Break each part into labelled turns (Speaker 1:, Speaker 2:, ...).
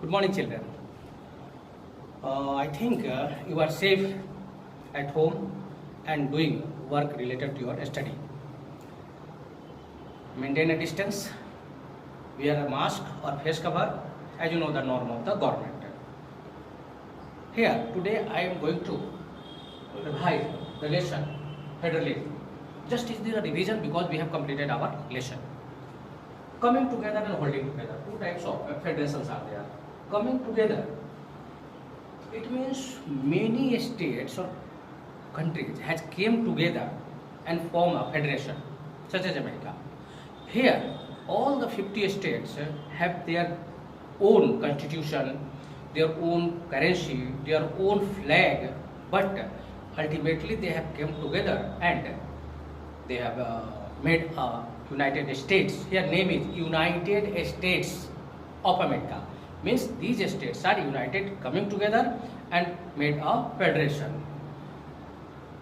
Speaker 1: Good morning, children. I think you are safe at home and doing work related to your study. Maintain a distance, wear a mask or face cover, as you know the norm of the government. Here, today I am going to revise the lesson federalism. Just is the revision because we have completed our lesson. Coming together and holding together. Two types of federations are there. Coming together, it means many states or countries has came together and form a federation, such as America. Here, all the 50 states have their own constitution, their own currency, their own flag, but ultimately they have come together and they have made a United States. Here name is United States of America. Means these states are united, coming together and made a federation.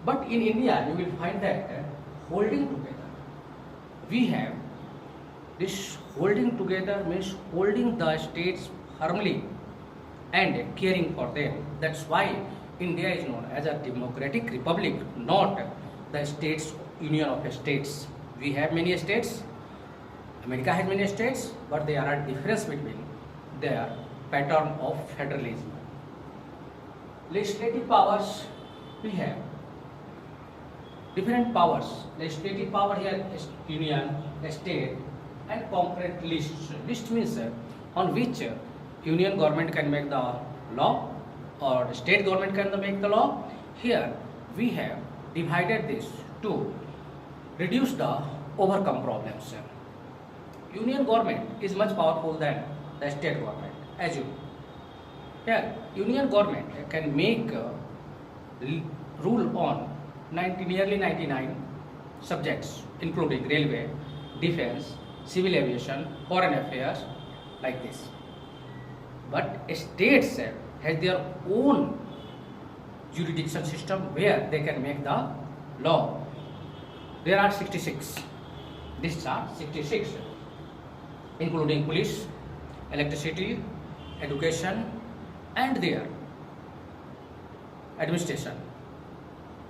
Speaker 1: But in India, you will find that holding together. We have this holding together means holding the states firmly and caring for them. That's why India is known as a democratic republic, not the states union of states. We have many states. America has many states, but there are difference between their pattern of federalism. Legislative powers, we have different powers. Legislative power here is union, state, and concrete list. List means on which union government can make the law or state government can make the law. Here we have divided this to reduce the overcome problems. Union government is much powerful than the state government, as you know. Here, union government can make rule on nearly 99 subjects, including railway, defense, civil aviation, foreign affairs, like this. But states has their own jurisdiction system where they can make the law. There are 66. These are 66, including police, electricity, education, and their administration.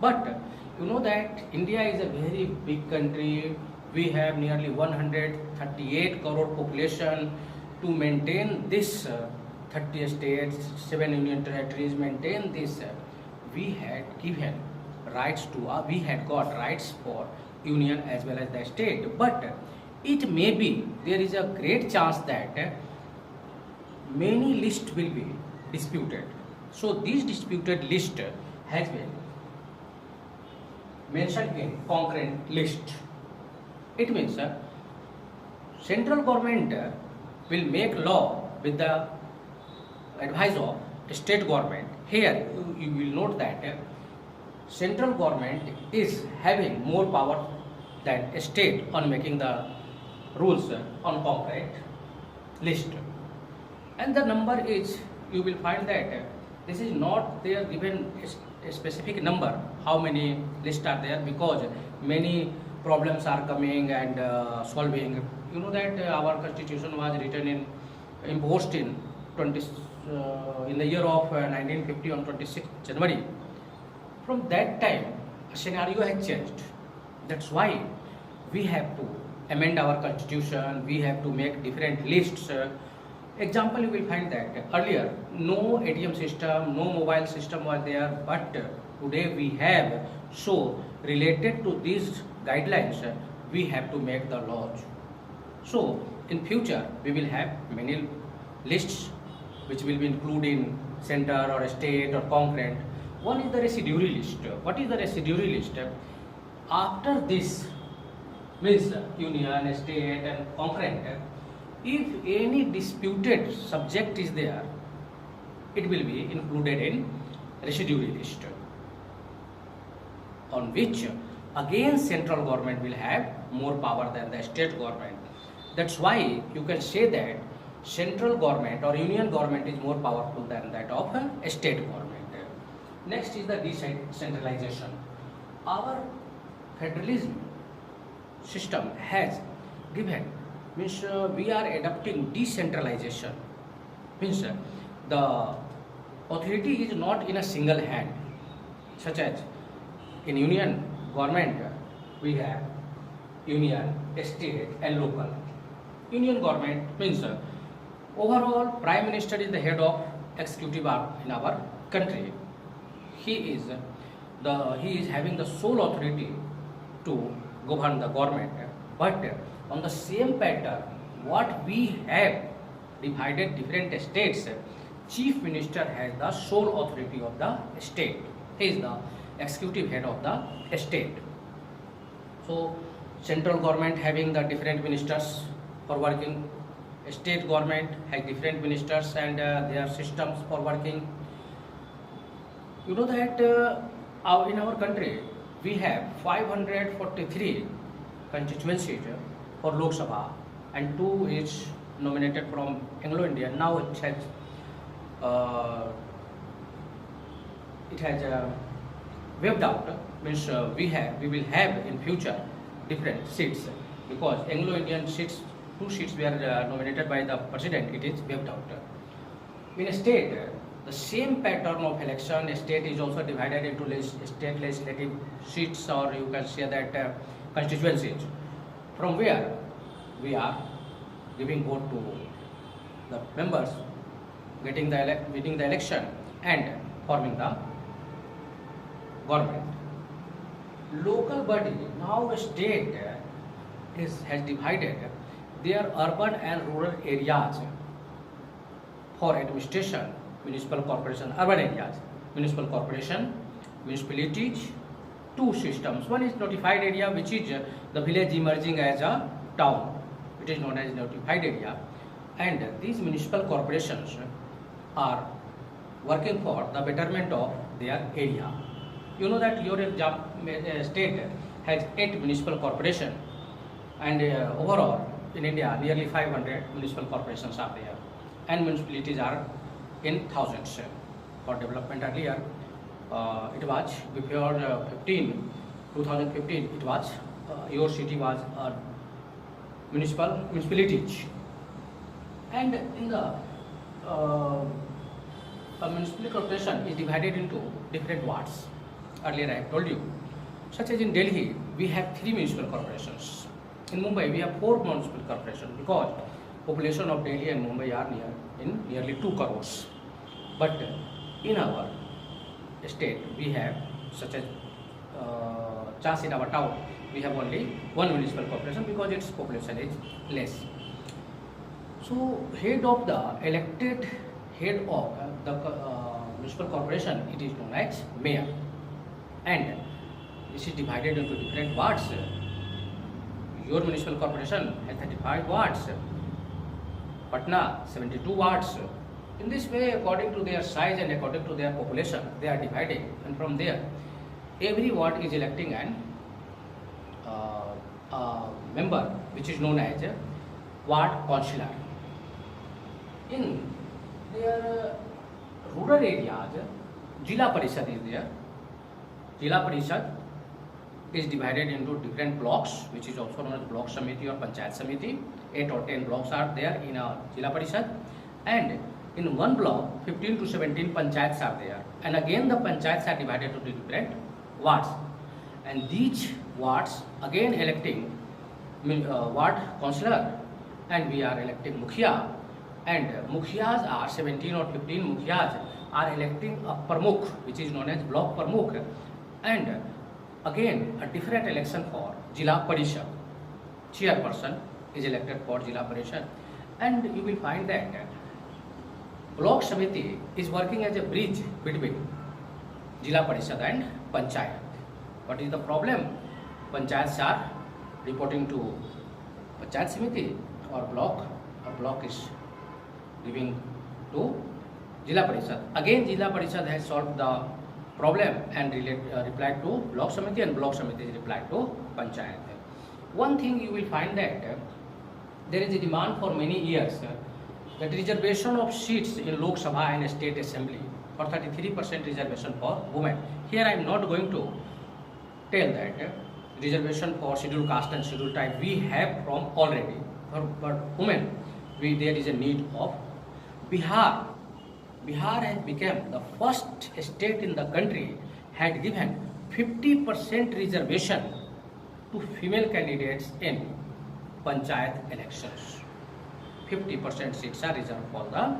Speaker 1: But you know that India is a very big country. We have nearly 138 crore population. To maintain this 30 states, 7 union territories, maintain this, we had given rights to, we had got rights for union as well as the state. But it may be, there is a great chance that many lists will be disputed. So this disputed list has been mentioned in concurrent list. It means central government will make law with the advice of state government. Here you will note that central government is having more power than state on making the rules on concrete list. And the number is, you will find that this is not there given a specific number, how many lists are there, because many problems are coming and solving. You know that our constitution was written in, imposed in in the year of 1950 on 26 January. From that time, a scenario has changed. That's why we have to amend our constitution, we have to make different lists. Example, you will find that earlier no ATM system, no mobile system was there, but today we have. So related to these guidelines, we have to make the laws. So in future we will have many lists which will be included in center or state or concurrent. One is the residuary list. What is the residuary list? After this means union, state and concurrent, if any disputed subject is there, it will be included in residuary list, on which again central government will have more power than the state government. That's why you can say that central government or union government is more powerful than that of a state government. Next is the decentralization. Our federalism system has given, means we are adopting decentralization. Means the authority is not in a single hand, such as in union government we have union, state and local. Union government means overall Prime Minister is the head of executive arm in our country. He is having the sole authority to govern the government. But on the same pattern, what we have divided different states, Chief Minister has the sole authority of the state. He is the executive head of the state. So central government having the different ministers for working, state government has different ministers and their systems for working. You know that in our country we have 543 constituencies for Lok Sabha and 2 is nominated from Anglo-Indian. Now it has waived out, means we will have in future different seats, because Anglo-Indian seats, 2 seats were nominated by the president, it is waived out. In a state, the same pattern of election, state is also divided into state legislative seats, or you can say that constituencies, from where we are giving vote to the members, winning the election and forming the government. Local body, now a state has divided their urban and rural areas for administration, municipal corporation, urban areas, municipal corporation, municipalities, 2 systems. One is notified area, which is the village emerging as a town. It is known as notified area. And these municipal corporations are working for the betterment of their area. You know that your state has 8 municipal corporations, and overall in India nearly 500 municipal corporations are there, and municipalities are in thousands. For development earlier, it was before 2015, it was your city was municipalities, and in the municipal corporation is divided into different wards. Earlier I have told you, such as in Delhi we have 3 municipal corporations. In Mumbai we have 4 municipal corporations, because population of Delhi and Mumbai are nearly 2 crores. But in our state we have, such as just in our town, we have only 1 municipal corporation because its population is less. So head of the elected head of the municipal corporation, it is known as mayor, and this is divided into different wards. Your municipal corporation has 35 wards, Patna 72 wards. In this way, according to their size and according to their population, they are dividing, and from there every ward is electing an member, which is known as a ward councillor. In their rural areas, Jila Parishad is there. Jila Parishad is divided into different blocks, which is also known as Block Samiti or Panchayat Samiti. 8 or 10 blocks are there in a Jila Parishad, and in one block 15 to 17 panchayats are there, and again the panchayats are divided into different wards, and these wards again electing ward councillor, and we are electing mukhia, and mukhias are 17 or 15 mukhias are electing a pramukh, which is known as block pramukh, and again a different election for Jila Parishad. Chairperson is elected for Jila Parishad, and you will find that Block Samiti is working as a bridge between Jila Parishad and Panchayat. What is the problem? Panchayats are reporting to Panchayat Samiti or block is giving to Jila Parishad. Again, Jila Parishad has solved the problem and replied to Block Samiti, and Block Samiti is replied to Panchayat. One thing you will find that there is a demand for many years that reservation of seats in Lok Sabha and State Assembly for 33% reservation for women. Here I am not going to tell that reservation for scheduled caste and scheduled tribe we have from already, but women there is a need of Bihar, Bihar has become the first state in the country had given 50% reservation to female candidates in panchayat elections. 50% seats are reserved for the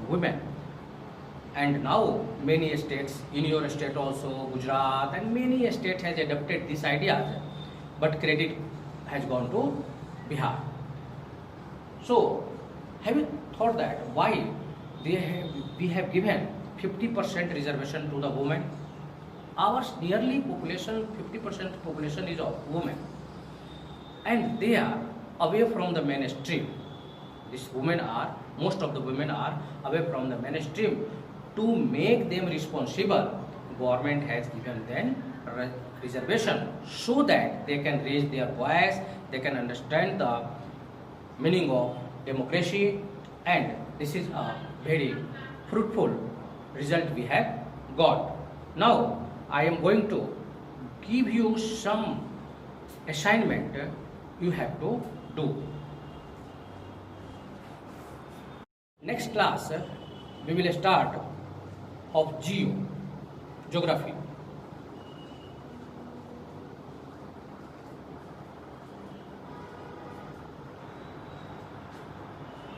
Speaker 1: women. And now many states, in your state also, Gujarat and many states has adopted these ideas, but credit has gone to Bihar. So, have you thought that why we have given 50% reservation to the women? Our nearly population, 50% population is of women, and they are away from the mainstream. These women are, most of the women are away from the mainstream. To make them responsible, government has given them reservation so that they can raise their voice, they can understand the meaning of democracy, and this is a very fruitful result we have got. Now I am going to give you some assignment you have to do. Next class we will start of geography.